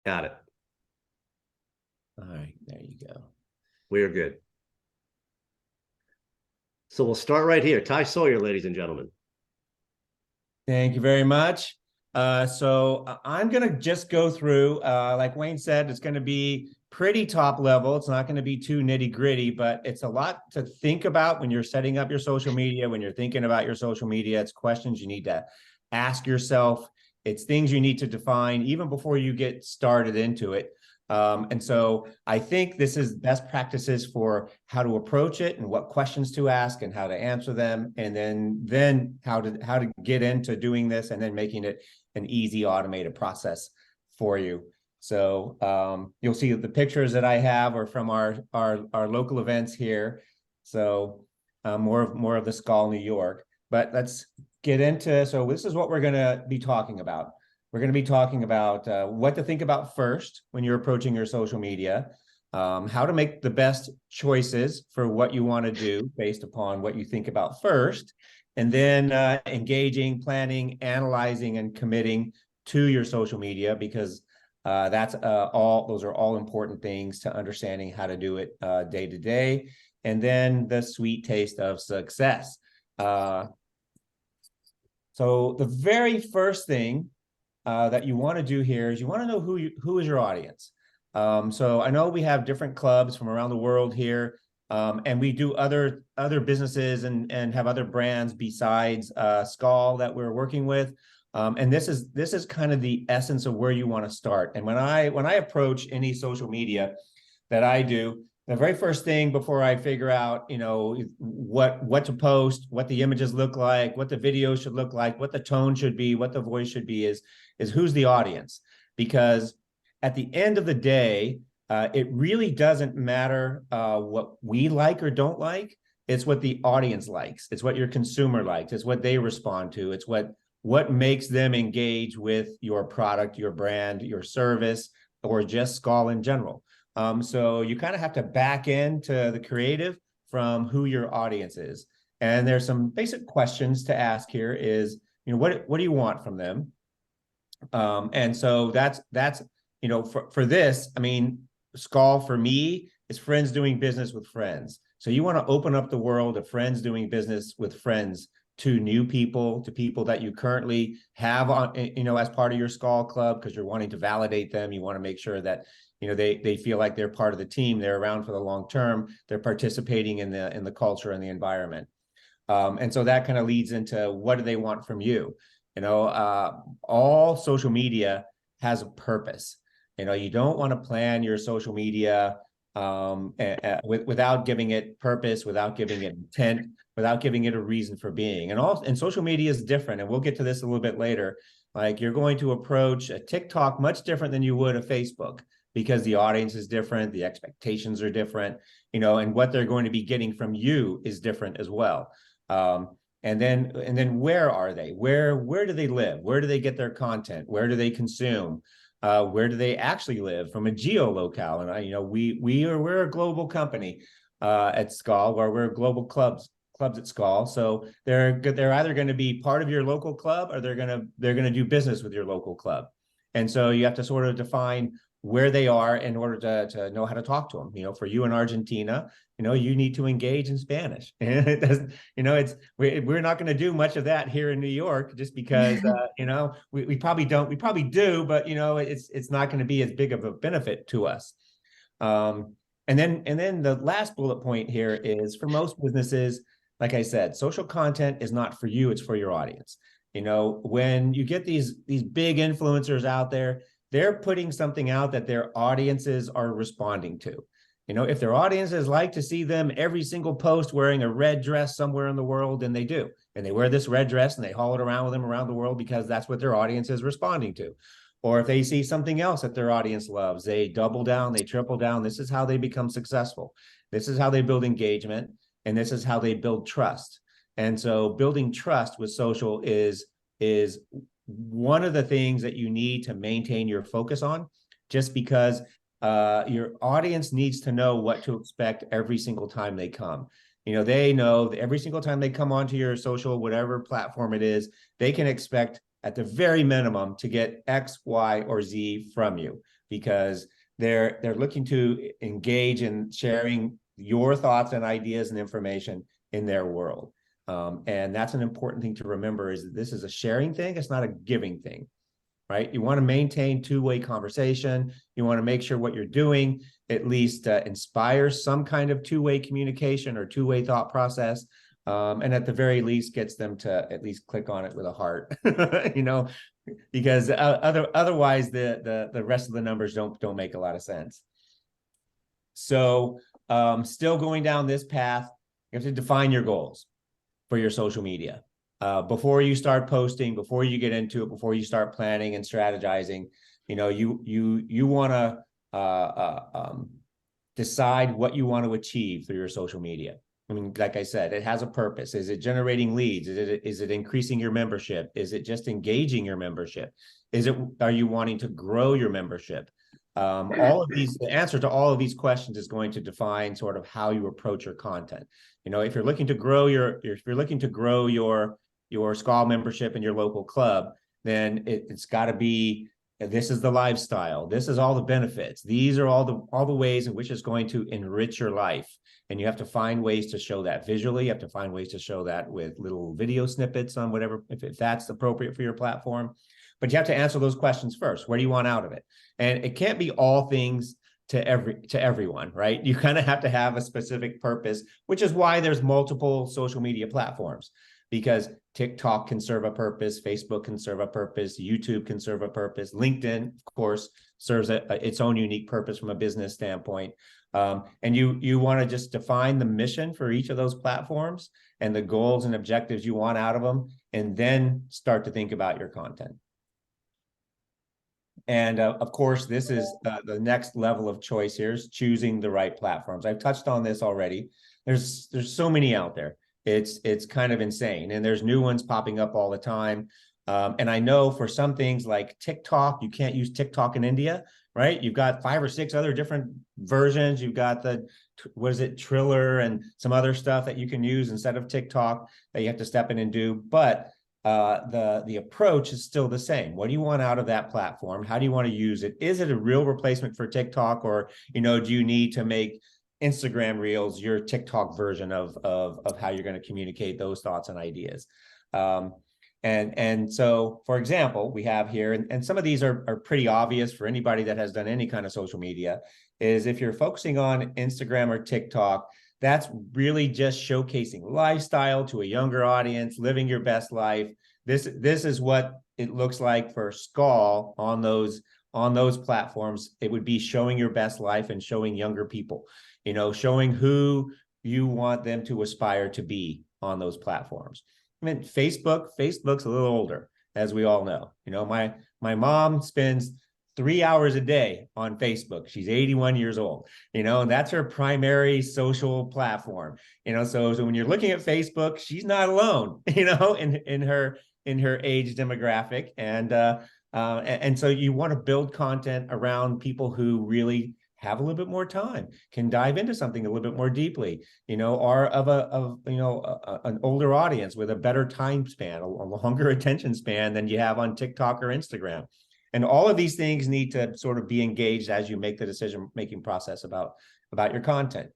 Got it. All right, there you go. We're good. So we'll start right here. Ty Sawyer, ladies and gentlemen. Thank you very much. I'm going to just go through, like Wayne said, it's going to be pretty top level. It's not going to be too nitty gritty, but it's a lot to think about when you're setting up your social media, when you're thinking about your social media. It's questions you need to ask yourself. It's things you need to define even before you get started into it. And so I think this is best practices for how to approach it and what questions to ask and how to answer them, and then how to get into doing this and then making it an easy automated process for you. So you'll see the pictures that I have are from our local events here. So more of the Skål, New York. But let's get into, so this is what we're going to be talking about. We're going to be talking about what to think about first when you're approaching your social media, how to make the best choices for what you want to do based upon what you think about first, and then engaging, planning, analyzing, and committing to your social media, because those are all important things to understanding how to do it day to day. And then the sweet taste of success. So the very first thing that you want to do here is you want to know who is your audience. So I know we have different clubs from around the world here, and we do other businesses and have other brands besides Skål that we're working with. And this is kind of the essence of where you want to start. And when I approach any social media that I do, the very first thing before I figure out, what to post, what the images look like, what the video should look like, what the tone should be, what the voice should be, is who's the audience. Because at the end of the day, it really doesn't matter what we like or don't like. It's what the audience likes. It's what your consumer likes. It's what they respond to. It's what makes them engage with your product, your brand, your service, or just Skål in general. So you kind of have to back into the creative from who your audience is. And there's some basic questions to ask here is, what do you want from them? And so that's for this, I mean, Skål for me is friends doing business with friends. So you want to open up the world of friends doing business with friends to new people, to people that you currently have on, as part of your Skål club, because you're wanting to validate them. You want to make sure that they feel like they're part of the team, they're around for the long term, they're participating in the culture and the environment. And so that kind of leads into, what do they want from you? All social media has a purpose. You don't want to plan your social media without giving it purpose, without giving it intent, without giving it a reason for being. And social media is different, and we'll get to this a little bit later. Like, you're going to approach a TikTok much different than you would a Facebook, because the audience is different, the expectations are different, and what they're going to be getting from you is different as well. And then where are they? Where do they live? Where do they get their content? Where do they consume? Where do they actually live from a geolocale? And we're a global company at Skål, where we're global clubs at Skål. So they're either going to be part of your local club, or they're going to do business with your local club. And so you have to sort of define where they are in order to know how to talk to them. For you in Argentina, you need to engage in Spanish. And it doesn't, we're not going to do much of that here in New York, just because we probably don't. We probably do, but it's not going to be as big of a benefit to us. And then the last bullet point here is, for most businesses, like I said, social content is not for you, it's for your audience. When you get these big influencers out there, they're putting something out that their audiences are responding to. If their audiences like to see them every single post wearing a red dress somewhere in the world, then they do. And they wear this red dress and they haul it around with them around the world, because that's what their audience is responding to. Or if they see something else that their audience loves, they double down, they triple down. This is how they become successful. This is how they build engagement, and this is how they build trust. And so building trust with social is one of the things that you need to maintain your focus on, just because your audience needs to know what to expect every single time they come. They know that every single time they come onto your social, whatever platform it is, they can expect at the very minimum to get X, Y, or Z from you. because they're looking to engage in sharing your thoughts and ideas and information in their world. And that's an important thing to remember, is that this is a sharing thing. It's not a giving thing, right? You want to maintain two-way conversation. You want to make sure what you're doing at least inspires some kind of two-way communication or two-way thought process. And at the very least gets them to at least click on it with a heart, because otherwise the rest of the numbers don't make a lot of sense. So still going down this path, you have to define your goals for your social media. Before you start posting, before you get into it, before you start planning and strategizing, you want to decide what you want to achieve through your social media. I mean, like I said, it has a purpose. Is it generating leads? Is it increasing your membership? Is it just engaging your membership? Are you wanting to grow your membership? All of these, the answer to all of these questions is going to define sort of how you approach your content. If you're looking to grow your Skål membership in your local club, then it's got to be, this is the lifestyle. This is all the benefits. These are all the ways in which it's going to enrich your life. And you have to find ways to show that visually. You have to find ways to show that with little video snippets on whatever, if that's appropriate for your platform. But you have to answer those questions first. What do you want out of it? And it can't be all things to everyone, right? You kind of have to have a specific purpose, which is why there's multiple social media platforms, because TikTok can serve a purpose, Facebook can serve a purpose, YouTube can serve a purpose, LinkedIn, of course, serves its own unique purpose from a business standpoint. And you want to just define the mission for each of those platforms and the goals and objectives you want out of them, and then start to think about your content. And of course, this is the next level of choice here, is choosing the right platforms. I've touched on this already. There's so many out there. It's kind of insane. And there's new ones popping up all the time. And I know for some things like TikTok, you can't use TikTok in India, right? You've got 5 or 6 other different versions. You've got Triller and some other stuff that you can use instead of TikTok that you have to step in and do. But the approach is still the same. What do you want out of that platform? How do you want to use it? Is it a real replacement for TikTok, or do you need to make Instagram Reels your TikTok version of how you're going to communicate those thoughts and ideas? And so, for example, we have here, and some of these are pretty obvious for anybody that has done any kind of social media, is if you're focusing on Instagram or TikTok, that's really just showcasing lifestyle to a younger audience, living your best life. This is what it looks like for Skål on those platforms. It would be showing your best life and showing younger people, showing who you want them to aspire to be on those platforms. I mean, Facebook's a little older, as we all know. My mom spends 3 hours a day on Facebook. She's 81 years old, and that's her primary social platform. So when you're looking at Facebook, she's not alone, in her age demographic. And so you want to build content around people who really have a little bit more time, can dive into something a little bit more deeply, are of an older audience with a better time span, a longer attention span than you have on TikTok or Instagram. And all of these things need to sort of be engaged as you make the decision-making process about your content.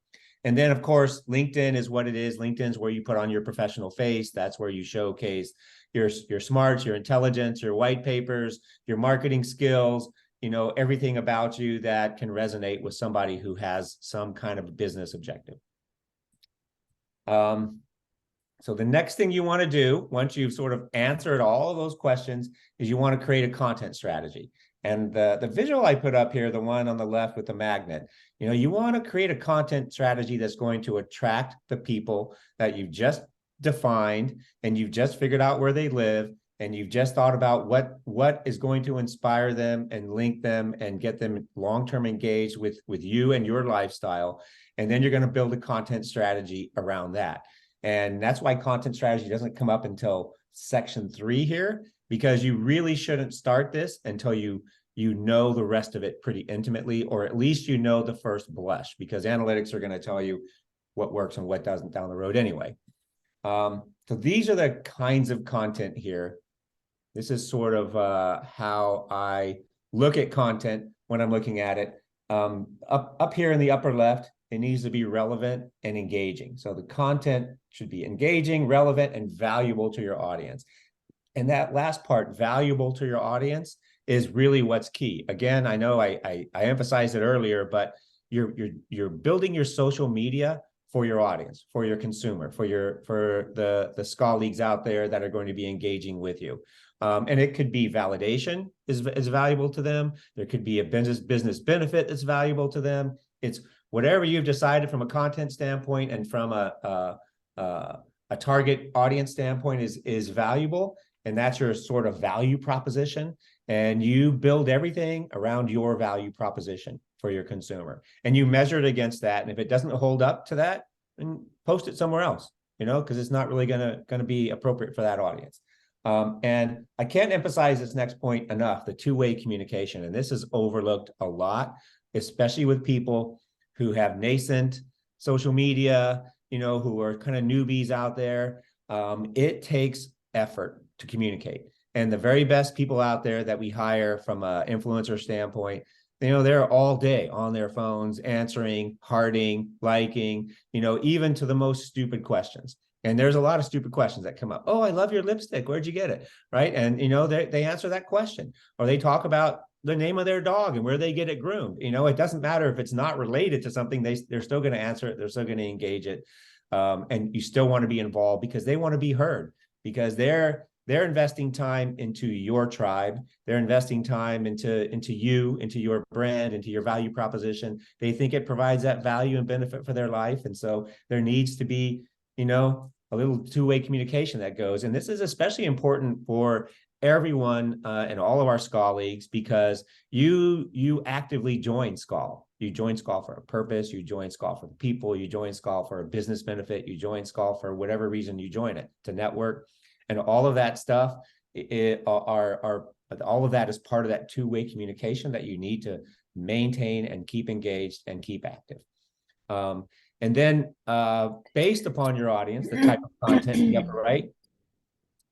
And then, of course, LinkedIn is what it is. LinkedIn is where you put on your professional face. That's where you showcase your smarts, your intelligence, your white papers, your marketing skills, everything about you that can resonate with somebody who has some kind of business objective. So the next thing you want to do, once you've sort of answered all of those questions, is you want to create a content strategy. And the visual I put up here, the one on the left with the magnet, you want to create a content strategy that's going to attract the people that you've just defined, and you've just figured out where they live, and you've just thought about what is going to inspire them and link them and get them long-term engaged with you and your lifestyle. And then you're going to build a content strategy around that. And that's why content strategy doesn't come up until section 3 here, because you really shouldn't start this until you know the rest of it pretty intimately, or at least the first blush, because analytics are going to tell you what works and what doesn't down the road anyway. So these are the kinds of content here. This is sort of how I look at content when I'm looking at it. Up here in the upper left, it needs to be relevant and engaging. So the content should be engaging, relevant, and valuable to your audience. And that last part, valuable to your audience, is really what's key. Again, I know I emphasized it earlier, but you're building your social media for your audience, for your consumer, for the Skål leagues out there that are going to be engaging with you. And it could be validation is valuable to them. There could be a business benefit that's valuable to them. It's whatever you've decided from a content standpoint and from a target audience standpoint is valuable. And that's your sort of value proposition. And you build everything around your value proposition for your consumer. And you measure it against that. And if it doesn't hold up to that, then post it somewhere else, because it's not really gonna be appropriate for that audience. And I can't emphasize this next point enough, the two-way communication. And this is overlooked a lot, especially with people who have nascent social media, who are kind of newbies out there. It takes effort to communicate. And the very best people out there that we hire from an influencer standpoint, they're all day on their phones, answering, hearting, liking, even to the most stupid questions. And there's a lot of stupid questions that come up. Oh, I love your lipstick. Where'd you get it? Right. And, they answer that question, or they talk about the name of their dog and where they get it groomed. It doesn't matter if it's not related to something, they're still going to answer it. They're still going to engage it. And you still want to be involved because they want to be heard, because they're investing time into your tribe. They're investing time into you, into your brand, into your value proposition. They think it provides that value and benefit for their life. And so there needs to be, a little two-way communication that goes. And this is especially important for everyone in all of our Skål leagues, because you actively join Skål. You join Skål for a purpose. You join Skål for the people. You join Skål for a business benefit. You join Skål for whatever reason you join it, to network. And all of that stuff all of that is part of that two-way communication that you need to maintain and keep engaged and keep active. And then based upon your audience, the type of content you have to write,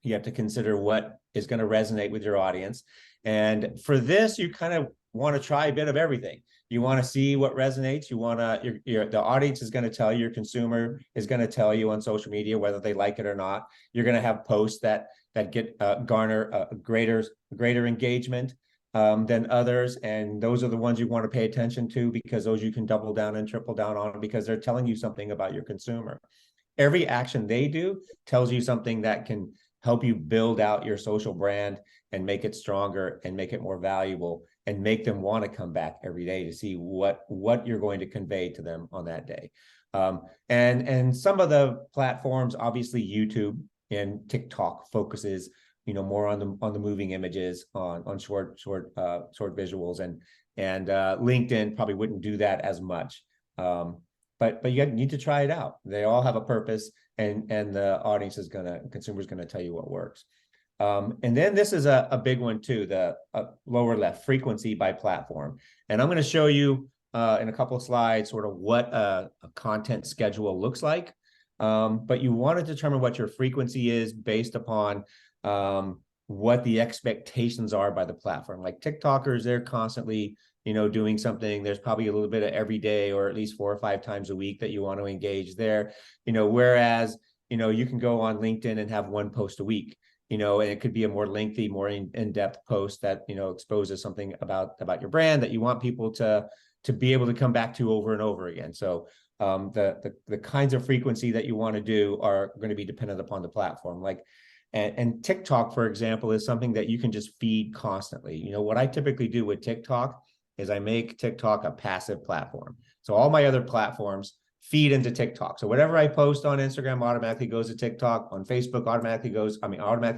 you have to consider what is going to resonate with your audience. And for this, you kind of want to try a bit of everything. You want to see what resonates. You want to, the audience is going to tell you, your consumer is going to tell you on social media whether they like it or not. You're going to have posts that get garner a greater engagement than others, and those are the ones you want to pay attention to, because those you can double down and triple down on, because they're telling you something about your consumer. Every action they do tells you something that can help you build out your social brand and make it stronger and make it more valuable and make them want to come back every day to see what you're going to convey to them on that day. And some of the platforms, obviously YouTube and TikTok focuses, more on the moving images, on short visuals, and LinkedIn probably wouldn't do that as much. But you need to try it out. They all have a purpose, and the audience consumer is gonna tell you what works. And then this is a big one too, the lower left, frequency by platform. And I'm going to show you in a couple of slides sort of what a content schedule looks like. But you want to determine what your frequency is based upon what the expectations are by the platform. Like TikTokers, they're constantly, doing something. There's probably a little bit of every day, or at least 4 or 5 times a week, that you want to engage there. Whereas, you can go on LinkedIn and have 1 post a week. And it could be a more lengthy, more in-depth post that, exposes something about your brand that you want people to be able to come back to over and over again. So the kinds of frequency that you want to do are going to be dependent upon the platform. And TikTok, for example, is something that you can just feed constantly. What I typically do with TikTok is I make TikTok a passive platform. So all my other platforms feed into TikTok. So whatever I post on Instagram automatically goes to TikTok. On Facebook automatically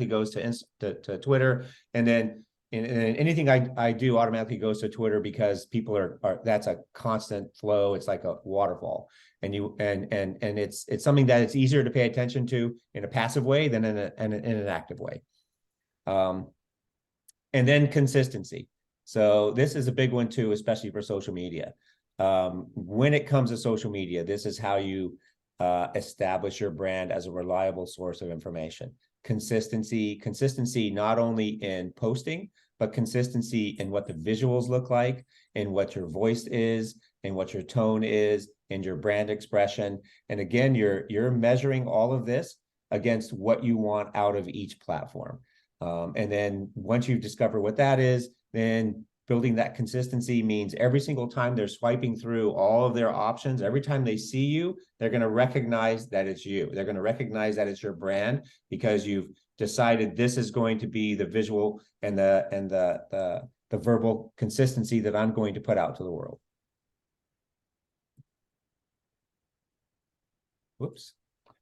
goes to Twitter. And then anything I do automatically goes to Twitter, because people are that's a constant flow. It's like a waterfall. And it's something that it's easier to pay attention to in a passive way than in an active way. And then consistency. So this is a big one too, especially for social media. When it comes to social media, this is how you establish your brand as a reliable source of information. Consistency not only in posting, but consistency in what the visuals look like, and what your voice is, and what your tone is, and your brand expression. And again, you're measuring all of this against what you want out of each platform. And then once you've discovered what that is, then building that consistency means every single time they're swiping through all of their options, every time they see you, they're going to recognize that it's you. They're going to recognize that it's your brand, because you've decided this is going to be the visual and the verbal consistency that I'm going to put out to the world. Whoops.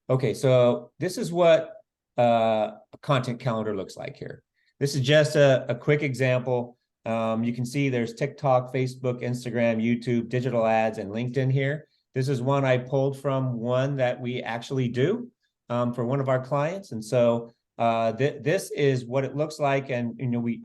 Okay, so this is what a content calendar looks like here. This is just a quick example. You can see there's TikTok, Facebook, Instagram, YouTube, digital ads, and LinkedIn here. This is one I pulled from one that we actually do for one of our clients. And so this is what it looks like. And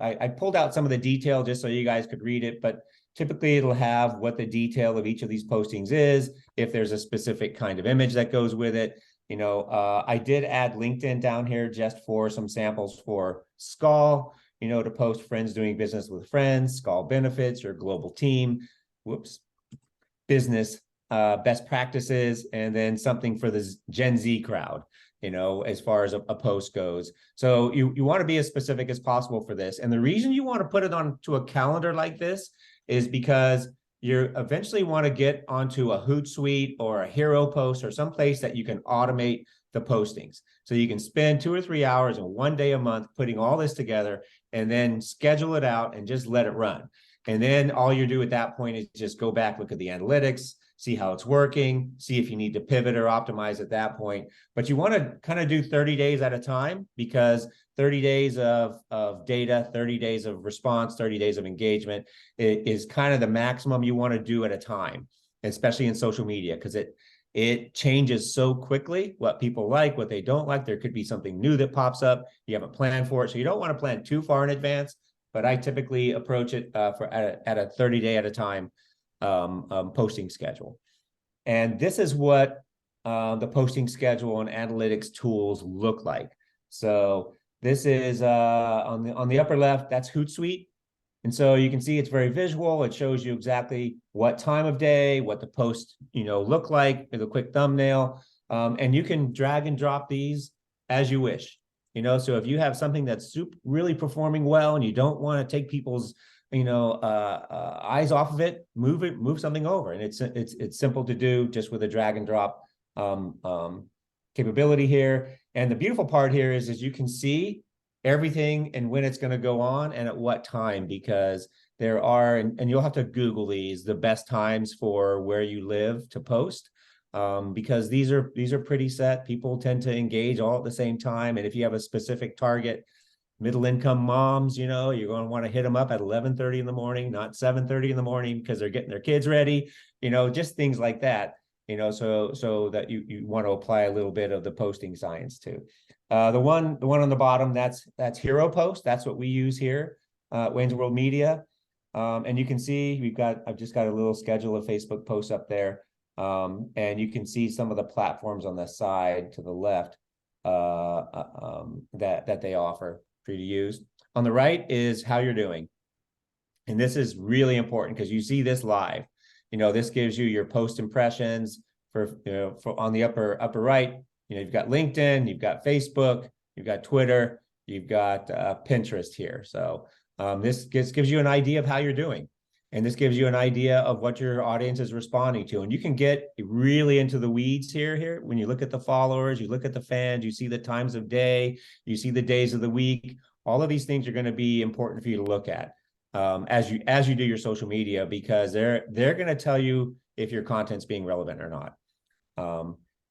I pulled out some of the detail just so you guys could read it, but typically it'll have what the detail of each of these postings is, if there's a specific kind of image that goes with it. I did add LinkedIn down here just for some samples for Skål, to post friends doing business with friends, Skål benefits, your global team, business best practices, and then something for the Gen Z crowd, as far as a post goes. So you want to be as specific as possible for this. And the reason you want to put it onto a calendar like this is because you eventually want to get onto a Hootsuite or a Hero Post or some place that you can automate the postings. So you can spend 2 or 3 hours in one day a month putting all this together, and then schedule it out and just let it run. And then all you do at that point is just go back, look at the analytics, see how it's working, see if you need to pivot or optimize at that point. But you want to kind of do 30 days at a time, because 30 days of data, 30 days of response, 30 days of engagement is kind of the maximum you want to do at a time, especially in social media, because it changes so quickly, what people like, what they don't like. There could be something new that pops up. You haven't planned for it. So you don't want to plan too far in advance, but I typically approach it at a 30-day at a time posting schedule. And this is what the posting schedule and analytics tools look like. So this is on the upper left, that's Hootsuite. And so you can see it's very visual. It shows you exactly what time of day, what the post, look like with a quick thumbnail. And you can drag and drop these as you wish. So if you have something that's really performing well and you don't want to take people's, eyes off of it, move something over. And it's simple to do just with a drag and drop capability here. And the beautiful part here is you can see everything and when it's going to go on and at what time, because there are, and you'll have to Google these, the best times for where you live to post, because these are pretty set. People tend to engage all at the same time. And if you have a specific target, middle income moms, you're going to want to hit them up at 11:30 in the morning, not 7:30 in the morning, because they're getting their kids ready, just things like that, so that you want to apply a little bit of the posting science too. The one on the bottom, that's Hero Post. That's what we use here, Wayne's World Media. And you can see I've just got a little schedule of Facebook posts up there. And you can see some of the platforms on the side to the left that they offer for you to use. On the right is how you're doing. And this is really important because you see this live. This gives you your post impressions for on the upper right. You've got LinkedIn, you've got Facebook, you've got Twitter, you've got Pinterest here. So this gives you an idea of how you're doing. And this gives you an idea of what your audience is responding to. And you can get really into the weeds here. When you look at the followers, you look at the fans, you see the times of day, you see the days of the week. All of these things are going to be important for you to look at as you do your social media, because they're going to tell you if your content's being relevant or not.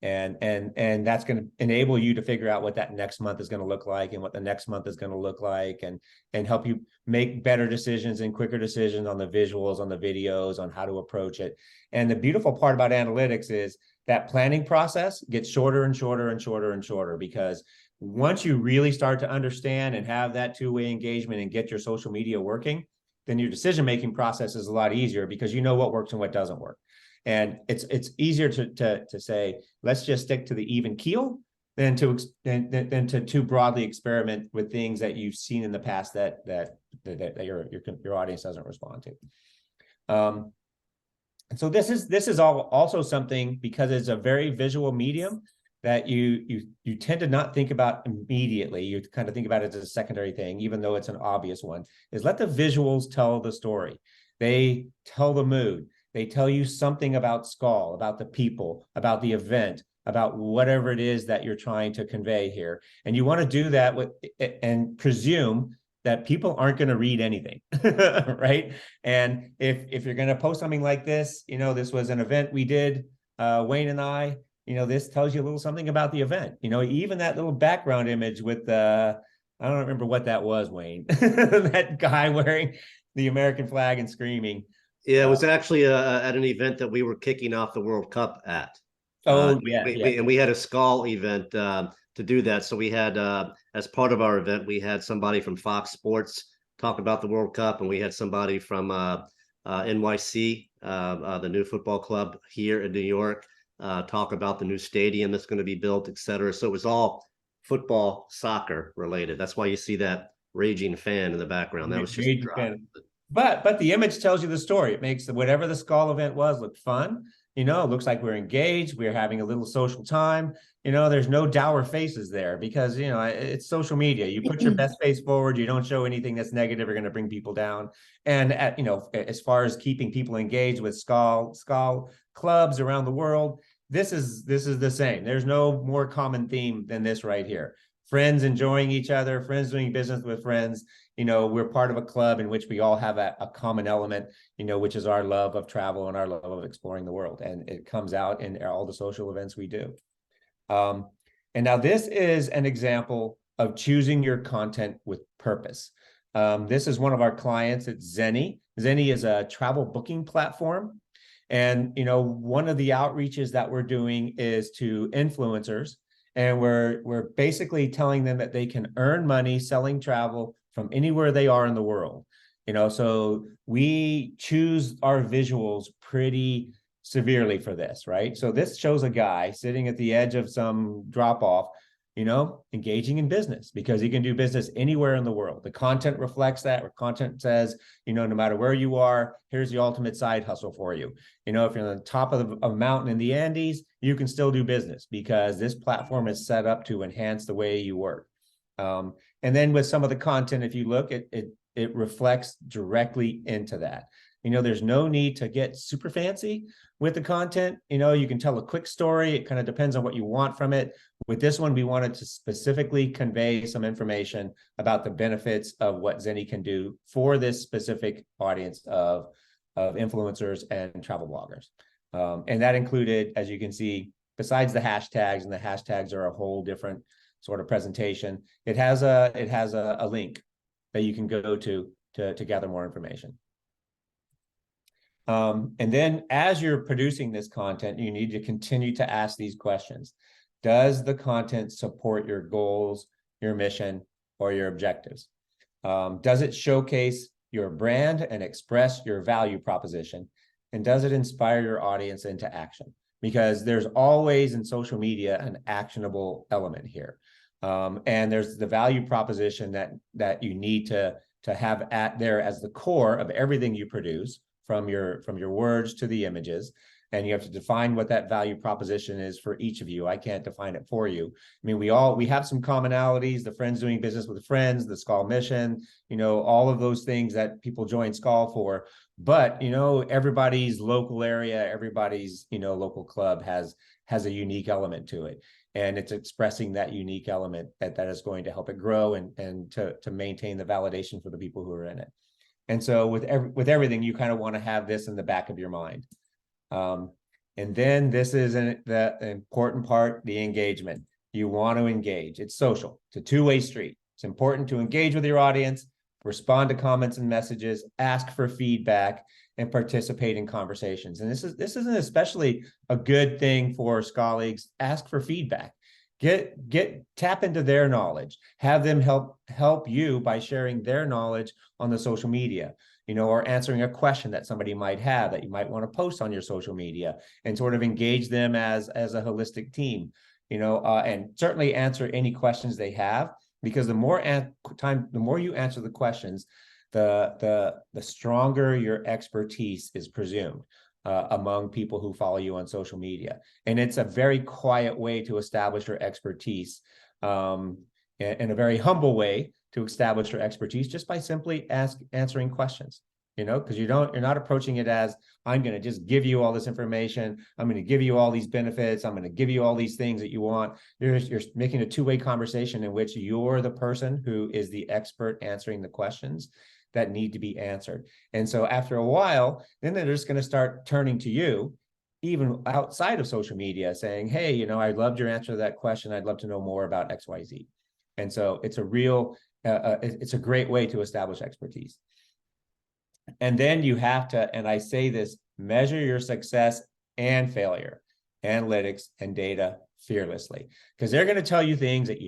And that's going to enable you to figure out what that next month is going to look like and what the next month is going to look like, and help you make better decisions and quicker decisions on the visuals, on the videos, on how to approach it. And the beautiful part about analytics is that planning process gets shorter and shorter and shorter and shorter, because once you really start to understand and have that two-way engagement and get your social media working, then your decision-making process is a lot easier, because you know what works and what doesn't work. And it's easier to say, let's just stick to the even keel than to too broadly experiment with things that you've seen in the past that that your audience doesn't respond to. And so this is also something, because it's a very visual medium, that you tend to not think about immediately. You kind of think about it as a secondary thing, even though it's an obvious one, is let the visuals tell the story. They tell the mood. They tell you something about Skål, about the people, about the event, about whatever it is that you're trying to convey here. And you want to do that with, and presume that people aren't going to read anything, right? And if you're going to post something like this, this was an event we did, Wayne and I, this tells you a little something about the event. Even that little background image with the, I don't remember what that was, Wayne, that guy wearing the American flag and screaming. Yeah, it was actually at an event that we were kicking off the World Cup at. Oh, yeah. And we had a Skål event to do that. So we had, as part of our event, we had somebody from Fox Sports talk about the World Cup, and we had somebody from NYC, the new football club here in New York, talk about the new stadium that's going to be built, et cetera. So it was all football, soccer related. That's why you see that raging fan in the background. That was just a drop. But the image tells you the story. It makes whatever the Skål event was look fun. It looks like we're engaged. We're having a little social time. There's no dour faces there, because, it's social media. You put your best face forward. You don't show anything that's negative or going to bring people down. And, as far as keeping people engaged with Skål clubs around the world, this is the same. There's no more common theme than this right here. Friends enjoying each other, friends doing business with friends. We're part of a club in which we all have a common element, which is our love of travel and our love of exploring the world. And it comes out in all the social events we do. And now this is an example of choosing your content with purpose. This is one of our clients. It's Zenny. Zenny is a travel booking platform. And, one of the outreaches that we're doing is to influencers. And we're basically telling them that they can earn money selling travel from anywhere they are in the world. So we choose our visuals pretty severely for this, right? So this shows a guy sitting at the edge of some drop off, engaging in business, because he can do business anywhere in the world. The content reflects that, where content says, no matter where you are, here's the ultimate side hustle for you. If you're on the top of a mountain in the Andes, you can still do business, because this platform is set up to enhance the way you work. And then with some of the content, if you look, it reflects directly into that. There's no need to get super fancy with the content. You can tell a quick story. It kind of depends on what you want from it. With this one, we wanted to specifically convey some information about the benefits of what Zenny can do for this specific audience of influencers and travel bloggers. And that included, as you can see, besides the hashtags, and the hashtags are a whole different sort of presentation, it has a link that you can go to gather more information. And then as you're producing this content, you need to continue to ask these questions. Does the content support your goals, your mission, or your objectives? Does it showcase your brand and express your value proposition? And does it inspire your audience into action? Because there's always in social media an actionable element here. And there's the value proposition that you need to have at there as the core of everything you produce, from your words to the images. And you have to define what that value proposition is for each of you. I can't define it for you. I mean, we have some commonalities: the friends doing business with friends, the Skål mission, all of those things that people join Skål for. But, everybody's local area, everybody's, local club has a unique element to it. And it's expressing that unique element that is going to help it grow and to maintain the validation for the people who are in it. And so with everything, you kind of want to have this in the back of your mind. And then this is the important part, the engagement. You want to engage. It's social. It's a two-way street. It's important to engage with your audience, respond to comments and messages, ask for feedback, and participate in conversations. And this isn't especially a good thing for colleagues. Ask for feedback. Tap into their knowledge. Have them help you by sharing their knowledge on the social media, or answering a question that somebody might have that you might want to post on your social media, and sort of engage them as a holistic team, and certainly answer any questions they have, because the more you answer the questions, the stronger your expertise is presumed among people who follow you on social media. And it's a very quiet way to establish your expertise, and a very humble way to establish your expertise, just by simply answering questions. Because you're not approaching it as, I'm going to just give you all this information, I'm going to give you all these benefits, I'm going to give you all these things that you want. You're making a two-way conversation in which you're the person who is the expert answering the questions that need to be answered. And so after a while, then they're just going to start turning to you, even outside of social media, saying, hey, I loved your answer to that question, I'd love to know more about XYZ. And so it's it's a great way to establish expertise. And then you have to, and I say this, measure your success and failure, analytics and data fearlessly, because they're going to tell you things that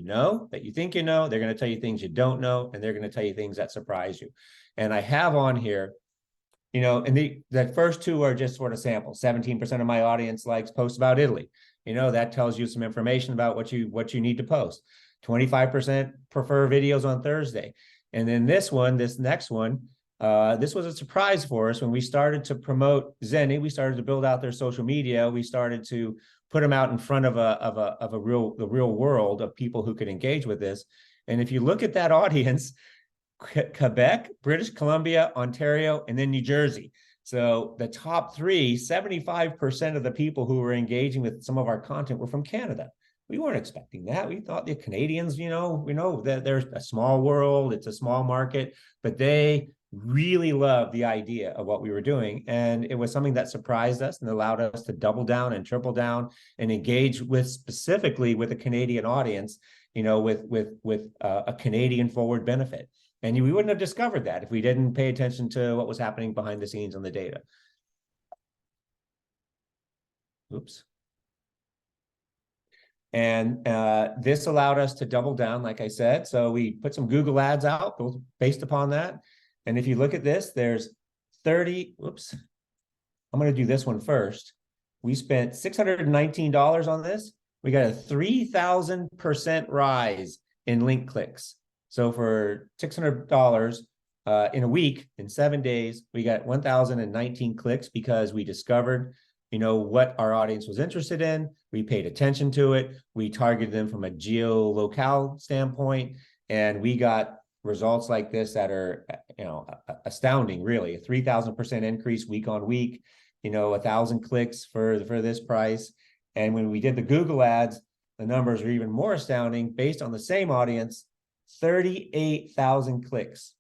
that you think they're going to tell you things you don't know, and they're going to tell you things that surprise you. And I have on here, and the first two are just sort of samples. 17% of my audience likes posts about Italy. That tells you some information about what you need to post. 25% prefer videos on Thursday. And then this next one, this was a surprise for us when we started to promote Zenny. We started to build out their social media. We started to put them out in front of the real world of people who could engage with this. And if you look at that audience, Quebec, British Columbia, Ontario, and then New Jersey. So the top three, 75% of the people who were engaging with some of our content were from Canada. We weren't expecting that. We thought the Canadians, we know that there's a small world, it's a small market, but they really loved the idea of what we were doing. And it was something that surprised us and allowed us to double down and triple down and engage specifically with a Canadian audience, with a Canadian forward benefit. And we wouldn't have discovered that if we didn't pay attention to what was happening behind the scenes on the data. Oops. And this allowed us to double down, like I said. So we put some Google ads out based upon that. And if you look at this, there's 30, whoops. I'm going to do this one first. We spent $619 on this. We got a 3,000% rise in link clicks. So for $600 in a week, in 7 days, we got 1,019 clicks because we discovered, what our audience was interested in. We paid attention to it. We targeted them from a geolocale standpoint, and we got results like this that are, astounding, really. A 3,000% increase week on week, 1,000 clicks for this price. And when we did the Google ads, the numbers are even more astounding. Based on the same audience, 38,000 clicks,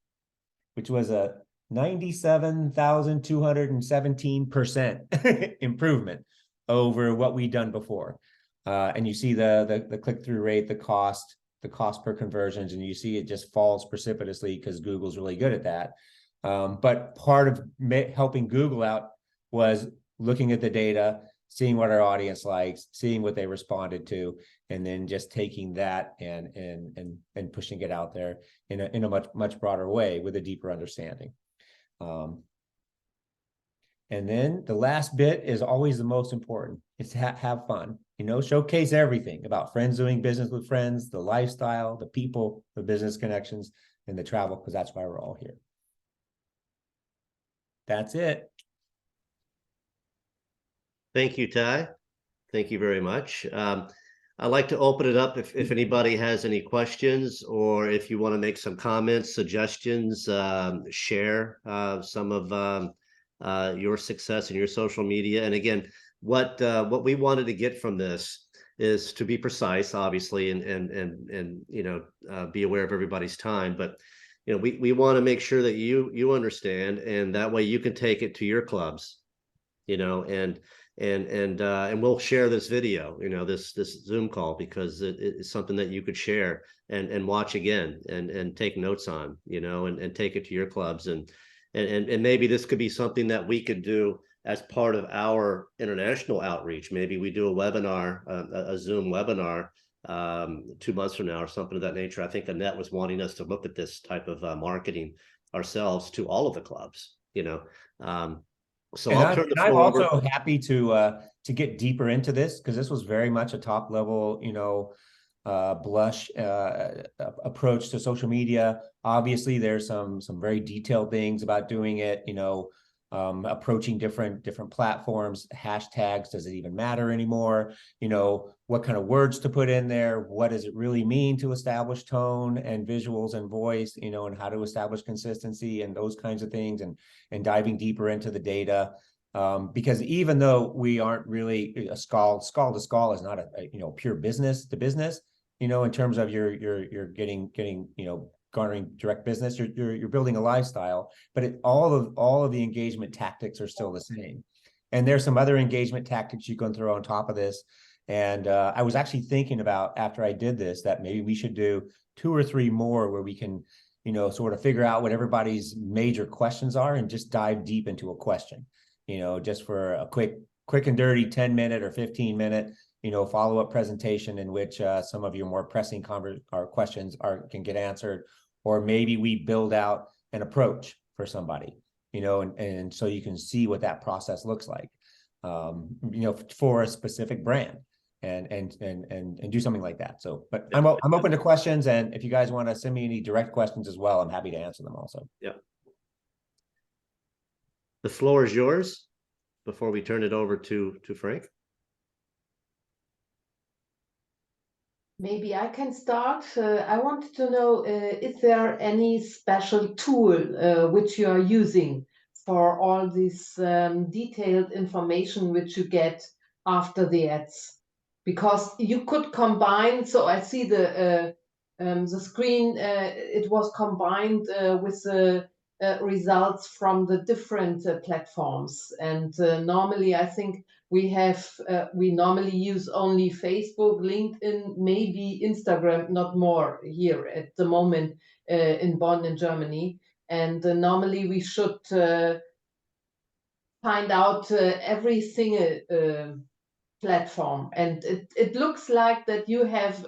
which was a 97,217% improvement over what we'd done before. And you see the click-through rate, the cost per conversions, and you see it just falls precipitously because Google's really good at that. But part of helping Google out was looking at the data, seeing what our audience likes, seeing what they responded to, and then just taking that and pushing it out there in a much broader way with a deeper understanding. And then the last bit is always the most important. It's have fun, showcase everything about friends doing business with friends, the lifestyle, the people, the business connections, and the travel, because that's why we're all here. That's it. Thank you, Ty. Thank you very much. I'd like to open it up if anybody has any questions, or if you want to make some comments, suggestions, share some of your success in your social media. And again, what we wanted to get from this is to be precise, obviously, and be aware of everybody's time. But we want to make sure that you understand, and that way you can take it to your clubs, and we'll share this video, this Zoom call, because it's something that you could share and watch again and take notes on, and take it to your clubs. And maybe this could be something that we could do as part of our international outreach. Maybe we do a webinar, a Zoom webinar 2 months from now or something of that nature. I think Annette was wanting us to look at this type of marketing ourselves to all of the clubs, So I'll turn the floor over. I'm also happy to get deeper into this, because this was very much a top level, blush approach to social media. Obviously, there's some very detailed things about doing it, approaching different platforms, hashtags, does it even matter anymore? What kind of words to put in there? What does it really mean to establish tone and visuals and voice, and how to establish consistency and those kinds of things, and diving deeper into the data. Because even though we aren't really a Skål to Skål is not a pure business to business, in terms of you're getting garnering direct business, you're building a lifestyle, but all of the engagement tactics are still the same. And there's some other engagement tactics you can throw on top of this. And I was actually thinking about, after I did this, that maybe we should do 2 or 3 more where we can, sort of figure out what everybody's major questions are and just dive deep into a question, just for a quick and dirty 10-minute or 15-minute, follow-up presentation in which some of your more pressing questions can get answered, or maybe we build out an approach for somebody, and so you can see what that process looks like, for a specific brand, and do something like that. So, but I'm open to questions, and if you guys want to send me any direct questions as well, I'm happy to answer them also. Yeah. The floor is yours before we turn it over to Frank. Maybe I can start. I wanted to know, is there any special tool which you are using for all this detailed information which you get after the ads? Because you could combine, so I see the screen, it was combined with the results from the different platforms. And normally I think we normally use only Facebook, LinkedIn, maybe Instagram, not more here at the moment in Bonn, in Germany. And normally we should find out every single platform. And it looks like that you have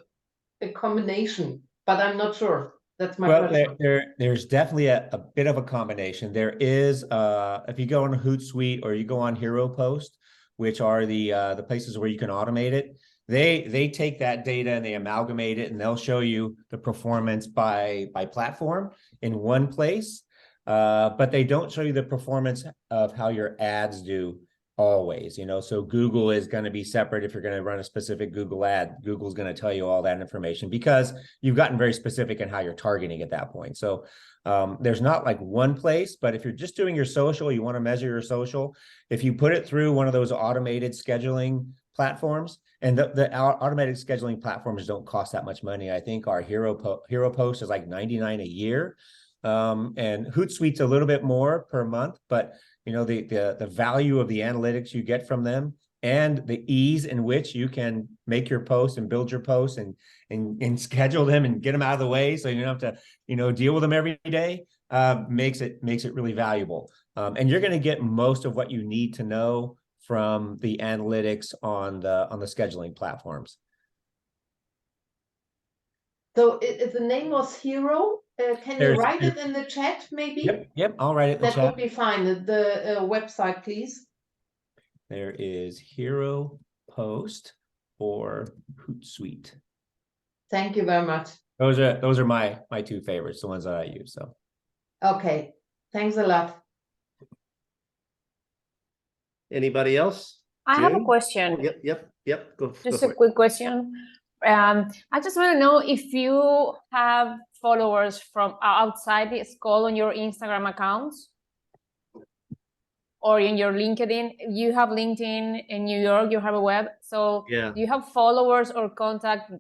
a combination, but I'm not sure. That's my question. There's definitely a bit of a combination. There is, if you go on Hootsuite or you go on HeroPost, which are the places where you can automate it, they take that data and they amalgamate it, and they'll show you the performance by platform in one place, but they don't show you the performance of how your ads do always. So Google is going to be separate. If you're going to run a specific Google ad, Google's going to tell you all that information because you've gotten very specific in how you're targeting at that point. So there's not like one place, but if you're just doing your social, you want to measure your social, if you put it through one of those automated scheduling platforms, and the automated scheduling platforms don't cost that much money. I think our HeroPost is like $99 a year. And Hootsuite's a little bit more per month, but the value of the analytics you get from them and the ease in which you can make your posts and build your posts and schedule them and get them out of the way so you don't have to deal with them every day, makes it really valuable. And you're going to get most of what you need to know from the analytics on the scheduling platforms. So if the name was Hero, can you write it in the chat maybe? Yep, I'll write it in the chat. That would be fine. The website, please. There is HeroPost or Hootsuite. Thank you very much. Those are my 2 favorites, the ones that I use. So okay, thanks a lot. Anybody else? I have a question. Oh, yep. Go Just for a it. quick question. I just want to know if you have followers from outside the Skål on your Instagram accounts or in your LinkedIn. You have LinkedIn in New York, you have a web. So Yeah. do you have followers or contact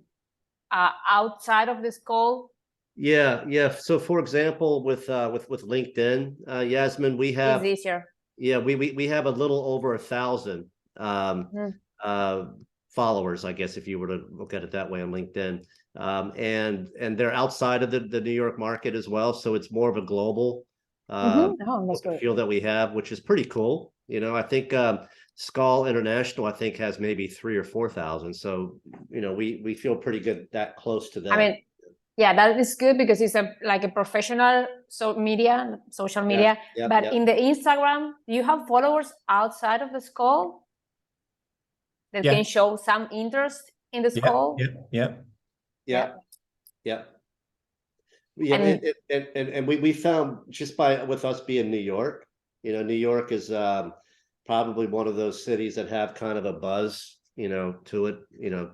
outside of the Skål? Yeah. So for example, with LinkedIn, Yasmin, we have It's easier. Yeah, we have a little over 1,000 followers, I guess, if you were to look at it that way on LinkedIn. And they're outside of the New York market as well. So it's more of a global feel that we have, which is pretty cool. I think Skål International, I think, has maybe 3,000 or 4,000. So, we feel pretty good that close to that. I mean, yeah, that is good because it's like a professional social media. But in the Instagram, do you have followers outside of the Skål that can show some interest in the Skål? Yeah. Yeah. Yeah. Yeah. And- And we found just with us being New York, New York is probably one of those cities that have kind of a buzz, to it,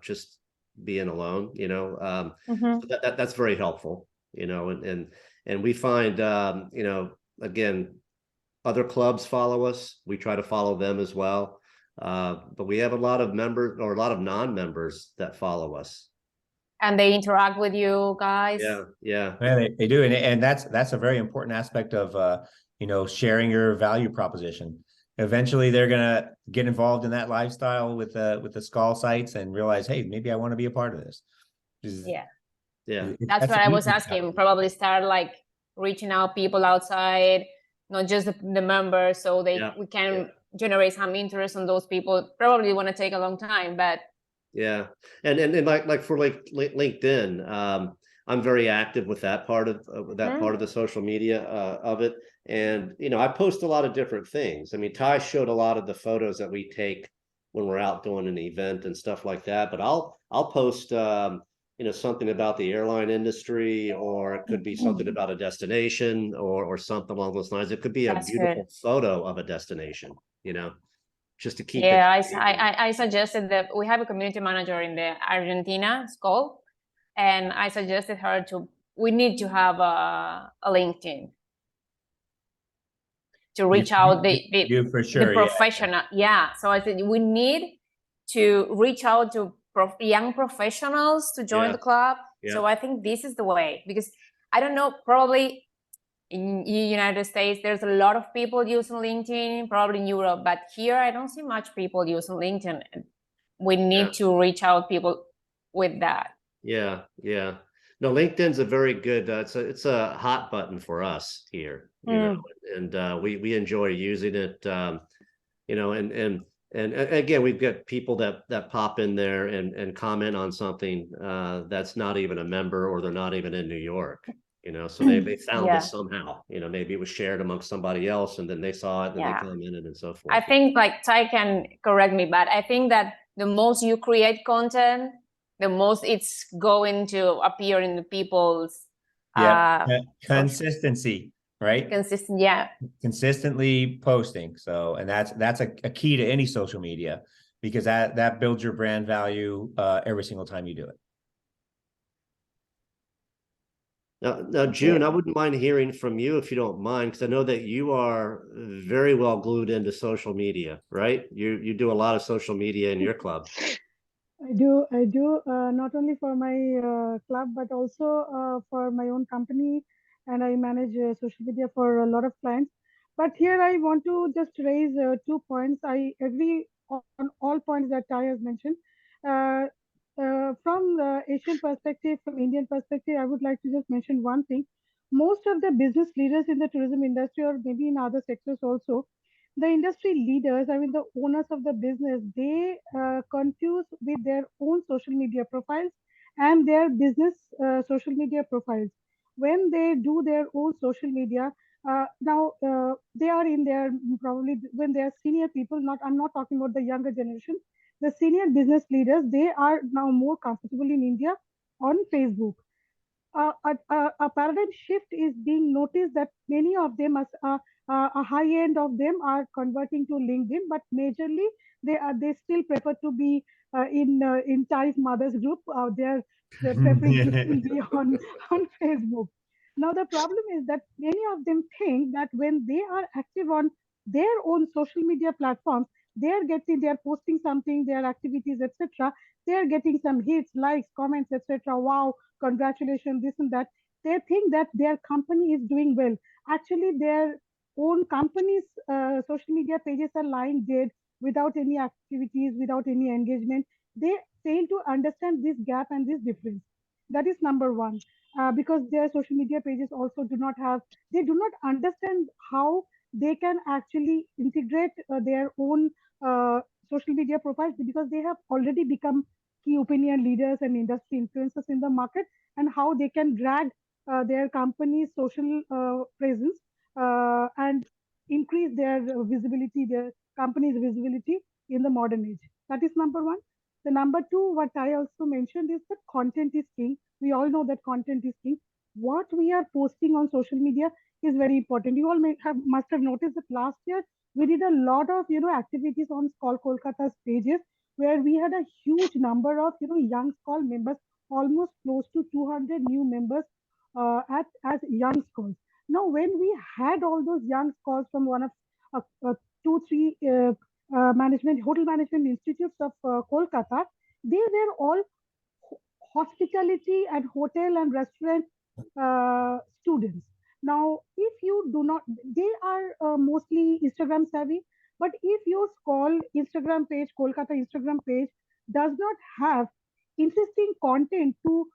just being alone, Mhm. so that's very helpful, and we find, again, other clubs follow us. We try to follow them as well. But we have a lot of members or a lot of non-members that follow us. And they interact with you guys. Yeah, yeah. Yeah, they do, and that's a very important aspect of sharing your value proposition. Eventually, they're gonna get involved in that lifestyle with the Skål sites and realize, hey, maybe I want to be a part of this. Yeah. Yeah. That's what I was asking. Probably start like reaching out people outside, not just the members, so we can generate some interest on those people. Probably want to take a long time, but yeah. And like for LinkedIn, I'm very active with that part of part of the social media of it. And I post a lot of different things. I mean, Ty showed a lot of the photos that we take when we're out doing an event and stuff like that. But I'll post something about the airline industry, or it could be something about a destination or something along those lines. It could be a beautiful photo of a destination, just to keep it. I suggested that we have a community manager in the Argentina, Skål, and I suggested her we need to have a LinkedIn to reach out the professional. Yeah. So I said we need to reach out to young professionals to join the club. So I think this is the way, because I don't know, probably in United States, there's a lot of people using LinkedIn, probably in Europe, but here I don't see much people using LinkedIn. We need to reach out people with that. Yeah, yeah. No, LinkedIn's a very good. It's a hot button for us here, and we enjoy using it. And again, we've got people that pop in there and comment on something that's not even a member, or they're not even in New York. So they found us somehow. Maybe it was shared amongst somebody else, and then they saw it, and they commented, and so forth. I think, like, Ty can correct me, but I think that the most you create content, the most it's going to appear in the people's consistency, right? Consistent, consistently posting. So, and that's a key to any social media, because that builds your brand value every single time you do it. Now, June, I wouldn't mind hearing from you, if you don't mind, because I know that you are very well glued into social media, right? You do a lot of social media in your club. I do not only for my club, but also for my own company, and I manage social media for a lot of clients. But here I want to just raise 2 points. I agree on all points that Ty has mentioned. From the Asian perspective, from Indian perspective, I would like to just mention one thing. Most of the business leaders in the tourism industry, or maybe in other sectors also, the industry leaders, I mean the owners of the business, they confuse with their own social media profiles and their business social media profiles. When they do their own social media, now they are in their, probably when they are senior people, I'm not talking about the younger generation, the senior business leaders, they are now more comfortable in India on Facebook. A paradigm shift is being noticed, that many of them, a high end of them, are converting to LinkedIn, but majorly they still prefer to be in Ty's mother's group. They're preferring to be on Facebook. Now the problem is that many of them think that when they are active on their own social media platforms, they're posting something, their activities, etc. They're getting some hits, likes, comments, etc. Wow, congratulations, this and that. They think that their company is doing well. Actually, their own company's social media pages are lying dead, without any activities, without any engagement. They fail to understand this gap and this difference. That is number one. Because their social media pages also they do not understand how they can actually integrate their own social media profiles, because they have already become key opinion leaders and industry influencers in the market, and how they can drag their company's social presence and increase their visibility, their company's visibility in the modern age. That is number one. The number two, what I also mentioned is that content is king. We all know that content is king. What we are posting on social media is very important. You all must have noticed that last year we did a lot of activities on Skål Kolkata's pages, where we had a huge number of young Skål members, almost close to 200 new members as young Skåls. Now, when we had all those young Skåls from one of two, three hotel management institutes of Kolkata, they were all hospitality and hotel and restaurant students. Now, if you do not, they are mostly Instagram savvy, but if your Skål Instagram page, Kolkata Instagram page, does not have interesting content to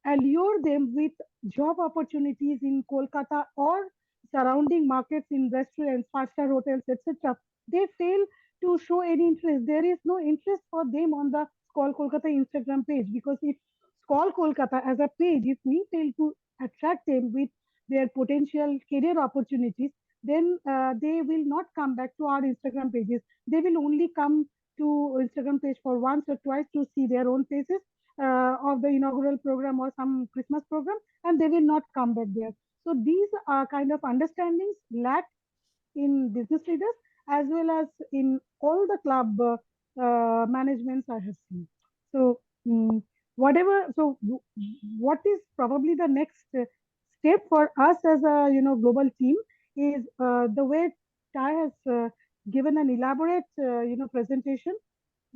allure them with job opportunities in Kolkata or surrounding markets in restaurants, five-star hotels, etc., they fail to show any interest. There is no interest for them on the Skål Kolkata Instagram page, because if Skål Kolkata as a page, if we fail to attract them with their potential career opportunities, then they will not come back to our Instagram pages. They will only come to Instagram page for once or twice to see their own faces of the inaugural program or some Christmas program, and they will not come back there. So these are kind of understandings lack in business leaders as well as in all the club managements I have seen. So what is probably the next step for us as a global team is the way Ty has given an elaborate presentation.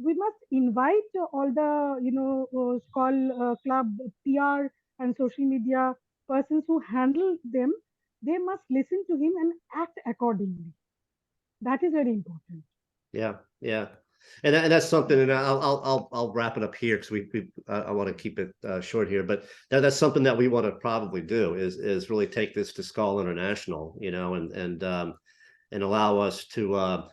We must invite all the Skål club PR and social media persons who handle them. They must listen to him and act accordingly. That is very important. Yeah, yeah, and that's something. And I'll wrap it up here because I want to keep it short here. But that's something that we want to probably do is really take this to Skål International, and allow us to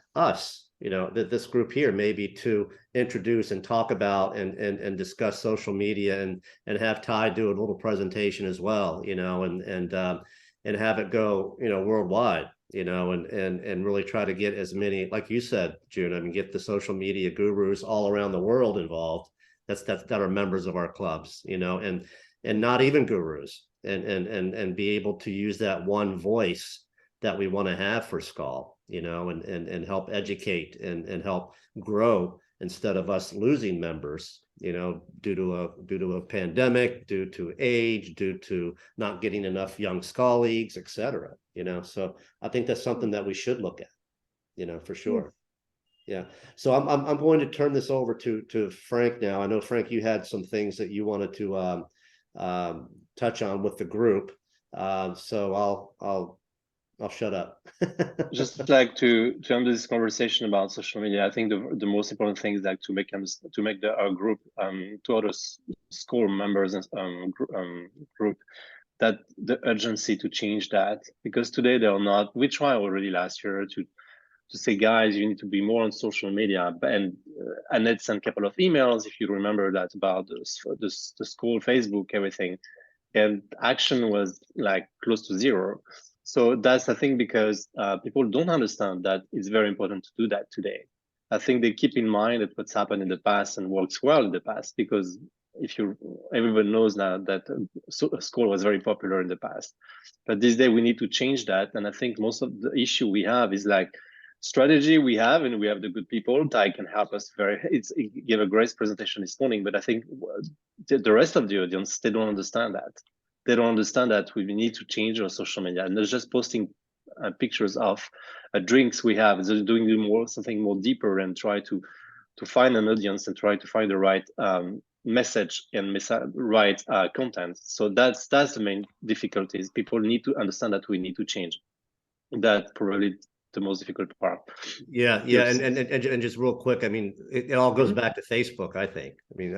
this group here maybe to introduce and talk about and discuss social media and have Ty do a little presentation as well, and have it go worldwide, and really try to get as many, like you said, June, I mean, get the social media gurus all around the world involved that are members of our clubs, and not even gurus, and be able to use that one voice that we want to have for Skål, and help educate and help grow instead of us losing members, due to a pandemic, due to age, due to not getting enough young Skål leagues, etc. So I think that's something that we should look at, for sure. Yeah. So I'm going to turn this over to Frank now. I know, Frank, you had some things that you wanted to touch on with the group. So I'll shut up. Just like to end this conversation about social media, I think the most important thing is like to make our group to other Skål members and group that the urgency to change that, because today they're not. We tried already last year to say, guys, you need to be more on social media, and Annette sent a couple of emails, if you remember that, about the Skål Facebook, everything, and action was like close to zero. So that's the thing, because people don't understand that it's very important to do that today. I think they keep in mind that what's happened in the past and works well in the past, because everyone knows now that Skål was very popular in the past. But this day we need to change that. And I think most of the issue we have is like strategy we have, and we have the good people. Ty can help us he gave a great presentation this morning, but I think the rest of the audience, they don't understand that. They don't understand that we need to change our social media, and they're just posting pictures of drinks we have. They're doing something more deeper and try to find an audience and try to find the right message and right content. So that's the main difficulty. Is people need to understand that we need to change. That's probably the most difficult part. Yeah, and just real quick, I mean, it all goes back to Facebook. I think. I mean,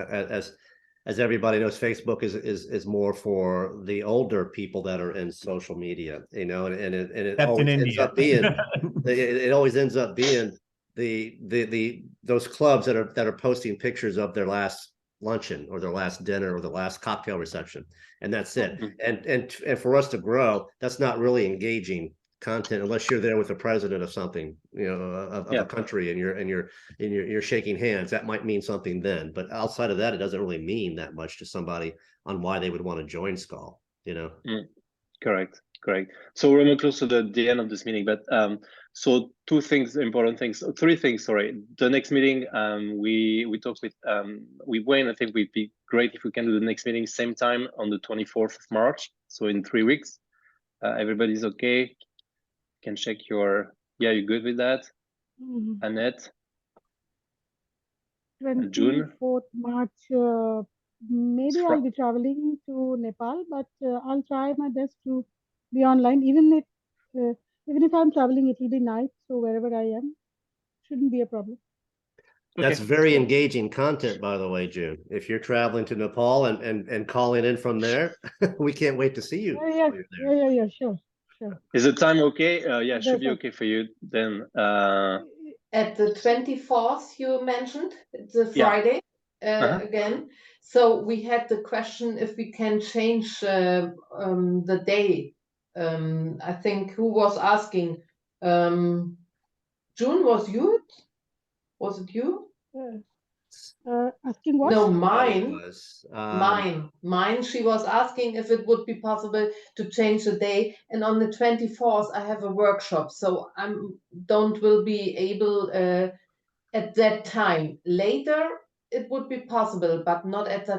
as everybody knows, Facebook is more for the older people that are in social media, and it always ends up being it always ends up being those clubs that are posting pictures of their last luncheon or their last dinner or the last cocktail reception, and that's it. And for us to grow, that's not really engaging content unless you're there with the president of something, you know, of a country, and you're shaking hands. That might mean something then, but outside of that, it doesn't really mean that much to somebody on why they would want to join Skål, you know. Correct. So we're almost close to the end of this meeting, but so three things, sorry. The next meeting, we talked with Wayne. I think it'd be great if we can do the next meeting same time on the 24th of March, so in 3 weeks. Everybody's okay? Can check your, you're good with that? Annette? 24th March, maybe I'll be traveling to Nepal, but I'll try my best to be online. Even if I'm traveling, it will be night, so wherever I am, shouldn't be a problem. That's very engaging content, by the way, June. If you're traveling to Nepal and calling in from there, we can't wait to see you. Yeah, sure. Is the time okay? Yeah, it should be okay for you then. At the 24th, you mentioned, it's a Friday again. So we had the question if we can change the day. I think who was asking? June, was it you? Asking what? No, mine. Mine. She was asking if it would be possible to change the day. And on the 24th, I have a workshop, so will be able at that time. Later, it would be possible, but not at that